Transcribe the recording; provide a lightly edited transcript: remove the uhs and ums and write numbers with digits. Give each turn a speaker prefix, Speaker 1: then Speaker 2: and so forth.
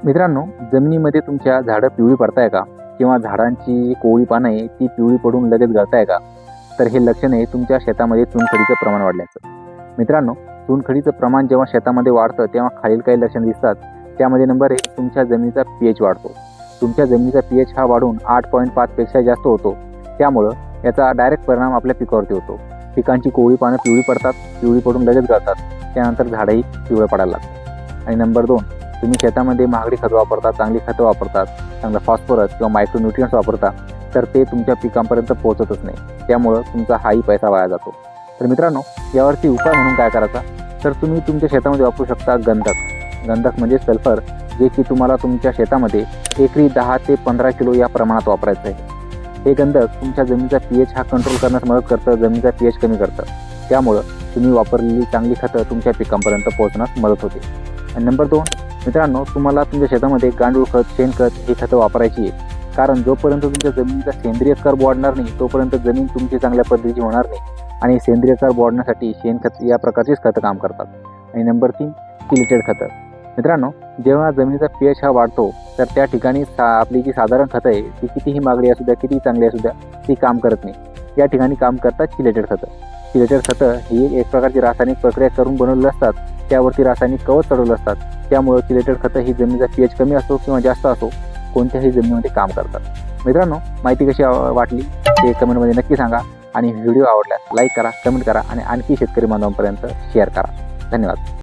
Speaker 1: मित्रांनो, जमिनीमध्ये तुमच्या झाडं पिवळी पडताय का? किंवा झाडांची कोवळी पानं आहे ती पिवळी पडून लगेच गळताय का? तर हे लक्षण आहे तुमच्या शेतामध्ये चुनखडीचं प्रमाण वाढल्याचं. मित्रांनो, चुनखडीचं प्रमाण जेव्हा शेतामध्ये वाढतं तेव्हा खालील काही लक्षणं दिसतात. त्यामध्ये नंबर 1, तुमच्या जमिनीचा pH वाढतो. तुमच्या जमिनीचा pH हा वाढून 8.5 पेक्षा जास्त होतो. त्यामुळं याचा डायरेक्ट परिणाम आपल्या पिकावरती होतो. पिकांची कोवळी पानं पिवळी पडतात, पिवळी पडून लगेच गळतात. त्यानंतर झाडंही पिवळं पडायला लागतं. आणि नंबर 2, तुम्ही शेतामध्ये महागडी खतं वापरता, चांगली खतं वापरतात, चांगलं फॉस्फरस किंवा मायक्रोन्यूट्रियंट्स वापरता, तर ते तुमच्या पिकांपर्यंत पोहोचतच नाही. त्यामुळं तुमचा हाही पैसा वाया जातो. तर मित्रांनो, यावरती उपाय म्हणून काय करायचा, तर तुम्ही तुमच्या शेतामध्ये वापरू शकता गंधक म्हणजे सल्फर, जे की तुम्हाला तुमच्या शेतामध्ये एकरी 10 ते 15 किलो या प्रमाणात वापरायचं आहे. हे गंधक तुमच्या जमिनीचा pH हा कंट्रोल करण्यास मदत करतं, जमिनीचा pH कमी करतं. त्यामुळं तुम्ही वापरलेली चांगली खतं तुमच्या पिकांपर्यंत पोहोचण्यास मदत होते. आणि नंबर 2, मित्रांनो, तुम्हाला तुमच्या शेतामध्ये गांडूळ खत, शेणखत ही खतं वापरायची आहे. कारण जोपर्यंत तुमच्या जमिनीचा सेंद्रिय कर्ब वाढणार नाही तोपर्यंत जमीन तुमची चांगल्या पद्धतीची होणार नाही. आणि सेंद्रिय कर्ब वाढण्यासाठी शेणखत या प्रकारचीच खतं काम करतात. आणि नंबर 3, चिलेटेड खतं. मित्रांनो, जेव्हा जमिनीचा pH हा वाढतो तर त्या ठिकाणी आपली जी साधारण खतं आहे ती कितीही महागडी असू द्या, कितीही चांगली असू द्या, ती काम करत नाही. या ठिकाणी काम करतात चिलेटेड खतं. चिलेटेड खतं ही एक प्रकारची रासायनिक प्रक्रिया करून बनवलेली असतात. त्यावरती रासायनिक कवच चढवलं असतात. त्यामुळे चिलेटेड खतं ही जमिनीचा pH कमी असो किंवा जास्त असो कोणत्याही जमिनीमध्ये काम करतात. मित्रांनो, माहिती कशी वाटली ते कमेंटमध्ये नक्की सांगा. आणि व्हिडिओ आवडल्यास लाईक करा, कमेंट करा आणि आणखी शेतकरी बांधवांपर्यंत शेअर करा. धन्यवाद.